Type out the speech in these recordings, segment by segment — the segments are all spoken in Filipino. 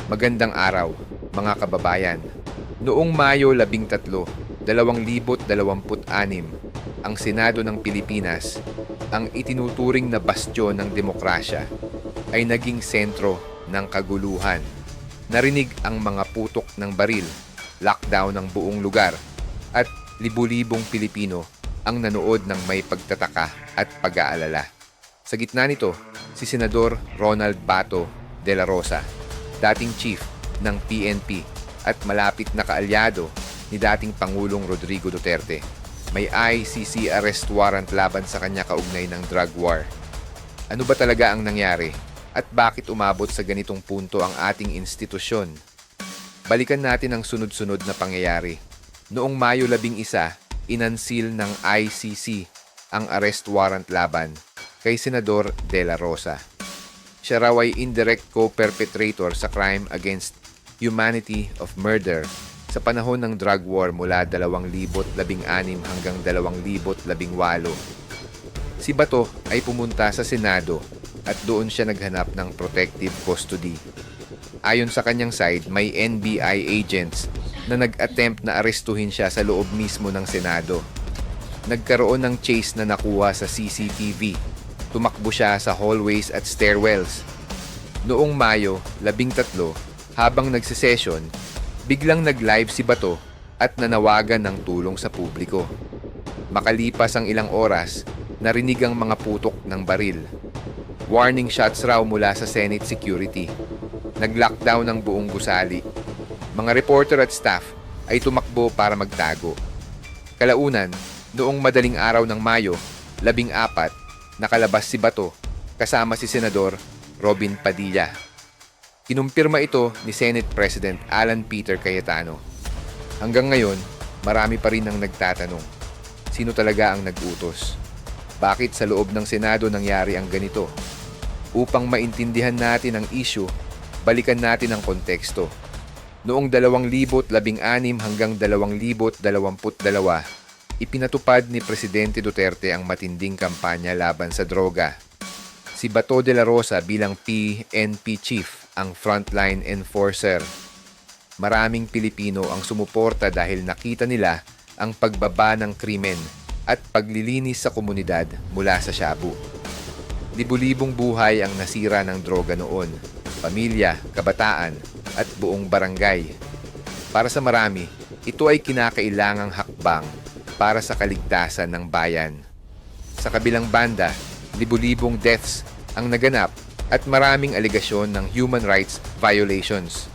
Magandang araw, mga kababayan. Noong Mayo 13, 2026, ang Senado ng Pilipinas, ang itinuturing na bastyon ng demokrasya, ay naging sentro ng kaguluhan. Narinig ang mga putok ng baril, lockdown ng buong lugar, at libu-libong Pilipino ang nanood ng may pagtataka at pag-aalala. Sa gitna nito, si Senador Ronald Bato de la Rosa, dating chief ng PNP at malapit na kaalyado ni dating Pangulong Rodrigo Duterte. May ICC arrest warrant laban sa kanya kaugnay ng drug war. Ano ba talaga ang nangyari at bakit umabot sa ganitong punto ang ating institusyon? Balikan natin ang sunod-sunod na pangyayari. Noong Mayo 11, inansil ng ICC ang arrest warrant laban kay Senador De La Rosa. Siya raw ay indirect co-perpetrator sa crime against humanity of murder sa panahon ng drug war mula 2016 hanggang 2018. Si Bato ay pumunta sa Senado at doon siya naghanap ng protective custody. Ayon sa kanyang side, may NBI agents na nag-attempt na arestuhin siya sa loob mismo ng Senado. Nagkaroon ng chase na nakuha sa CCTV. Tumakbo siya sa hallways at stairwells. Noong Mayo 13, habang nagsisesyon, biglang nag-live si Bato at nanawagan ng tulong sa publiko. Makalipas ang ilang oras, narinig ang mga putok ng baril. Warning shots raw mula sa Senate security. Nag-lockdown ang buong gusali. Mga reporter at staff ay tumakbo para magtago. Kalaunan, noong madaling araw ng Mayo 14, nakalabas si Bato kasama si Senador Robin Padilla. Kinumpirma ito ni Senate President Alan Peter Cayetano. Hanggang ngayon, marami pa rin ang nagtatanong, sino talaga ang nag-utos? Bakit sa loob ng Senado nangyari ang ganito? Upang maintindihan natin ang issue, balikan natin ang konteksto. Noong 2016 hanggang 2022, ipinatupad ni Presidente Duterte ang matinding kampanya laban sa droga. Si Bato de la Rosa bilang PNP chief ang frontline enforcer. Maraming Pilipino ang sumuporta dahil nakita nila ang pagbaba ng krimen at paglilinis sa komunidad mula sa shabu. Libu-libong buhay ang nasira ng droga noon, pamilya, kabataan at buong barangay. Para sa marami, ito ay kinakailangang hakbang para sa kaligtasan ng bayan. Sa kabilang banda, libu-libong deaths ang naganap at maraming aligasyon ng human rights violations.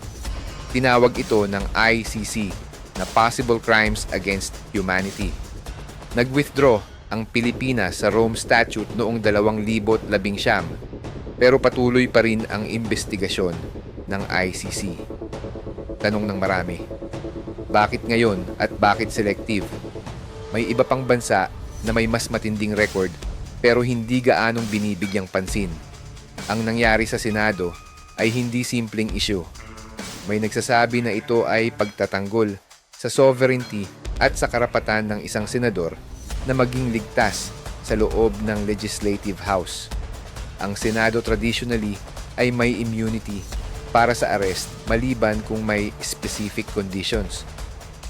Tinawag ito ng ICC na Possible Crimes Against Humanity. Nag-withdraw ang Pilipinas sa Rome Statute noong 2019, pero patuloy pa rin ang investigasyon ng ICC. Tanong ng marami, bakit ngayon at bakit selective? May iba pang bansa na may mas matinding record pero hindi gaanong binibigyang pansin. Ang nangyari sa Senado ay hindi simpleng issue. May nagsasabi na ito ay pagtatanggol sa sovereignty at sa karapatan ng isang senador na maging ligtas sa loob ng Legislative House. Ang Senado traditionally ay may immunity para sa arrest maliban kung may specific conditions.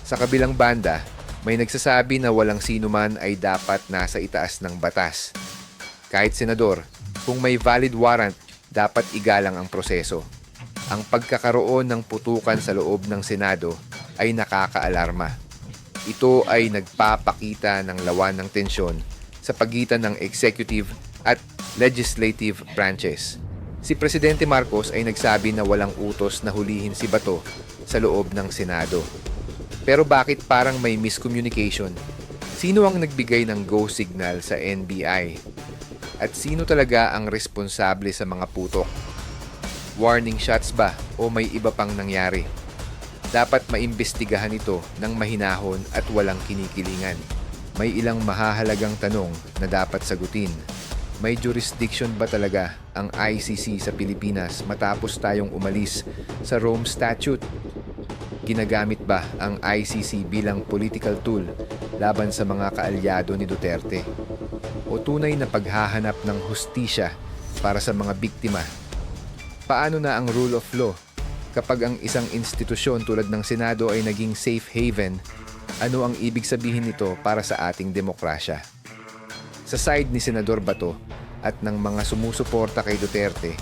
Sa kabilang banda, may nagsasabi na walang sino man ay dapat nasa itaas ng batas. Kahit senador, kung may valid warrant, dapat igalang ang proseso. Ang pagkakaroon ng putukan sa loob ng Senado ay nakakaalarma. Ito ay nagpapakita ng lawan ng tensyon sa pagitan ng executive at legislative branches. Si Presidente Marcos ay nagsabi na walang utos na hulihin si Bato sa loob ng Senado. Pero bakit parang may miscommunication? Sino ang nagbigay ng go signal sa NBI? At sino talaga ang responsable sa mga putok? Warning shots ba o may iba pang nangyari? Dapat maimbestigahan ito ng mahinahon at walang kinikilingan. May ilang mahahalagang tanong na dapat sagutin. May jurisdiction ba talaga ang ICC sa Pilipinas matapos tayong umalis sa Rome Statute? Ginagamit ba ang ICC bilang political tool laban sa mga kaalyado ni Duterte? O tunay na paghahanap ng hustisya para sa mga biktima? Paano na ang rule of law? Kapag ang isang institusyon tulad ng Senado ay naging safe haven, ano ang ibig sabihin nito para sa ating demokrasya? Sa side ni Senador Bato at ng mga sumusuporta kay Duterte,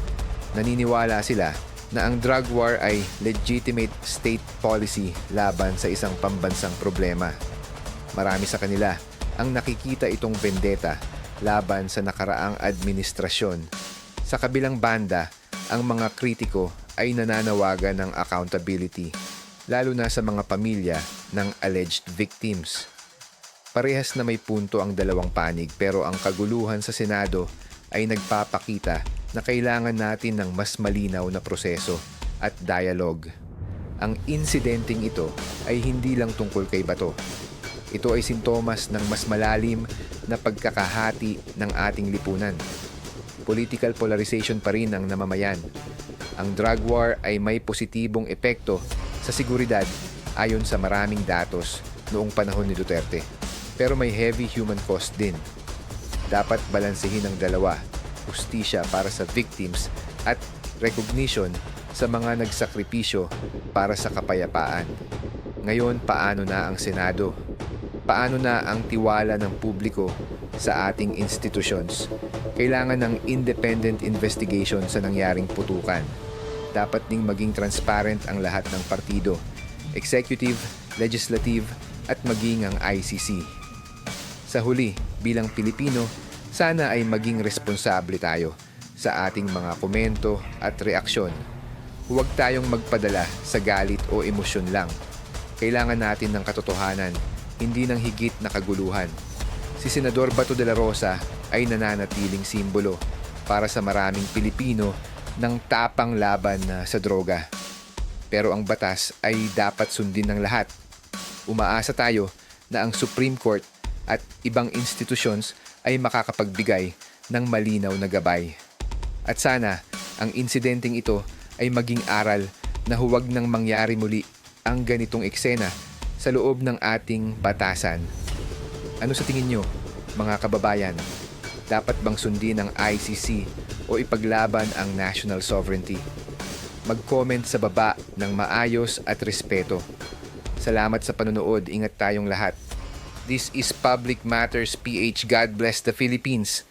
naniniwala sila na ang drug war ay legitimate state policy laban sa isang pambansang problema. Marami sa kanila ang nakikita itong vendetta laban sa nakaraang administrasyon. Sa kabilang banda, ang mga kritiko ay nananawagan ng accountability, lalo na sa mga pamilya ng alleged victims. Parehas na may punto ang dalawang panig, pero ang kaguluhan sa Senado ay nagpapakita na kailangan natin ng mas malinaw na proseso at dialogue. Ang insidenteng ito ay hindi lang tungkol kay Bato. Ito ay sintomas ng mas malalim na pagkakahati ng ating lipunan. Political polarization pa rin ang namamayan. Ang drug war ay may positibong epekto sa seguridad ayon sa maraming datos noong panahon ni Duterte. Pero may heavy human cost din. Dapat balansehin ang dalawa, hustisya para sa victims at recognition sa mga nagsakripisyo para sa kapayapaan. Ngayon, paano na ang Senado? Paano na ang tiwala ng publiko sa ating institutions? Kailangan ng independent investigation sa nangyaring putukan. Dapat ding maging transparent ang lahat ng partido, executive, legislative, at maging ang ICC. Sa huli, bilang Pilipino, sana ay maging responsable tayo sa ating mga komento at reaksyon. Huwag tayong magpadala sa galit o emosyon lang. Kailangan natin ng katotohanan, hindi ng higit na kaguluhan. Si Senador Bato de la Rosa ay nananatiling simbolo para sa maraming Pilipino ng tapang laban sa droga. Pero ang batas ay dapat sundin ng lahat. Umaasa tayo na ang Supreme Court at ibang institutions ay makakapagbigay ng malinaw na gabay. At sana ang insidenteng ito ay maging aral na huwag nang mangyari muli ang ganitong eksena sa loob ng ating batasan. Ano sa tingin nyo, mga kababayan? Dapat bang sundin ang ICC o ipaglaban ang national sovereignty? Mag-comment sa baba ng maayos at respeto. Salamat sa panonood. Ingat tayong lahat. This is Public Matters PH. God bless the Philippines.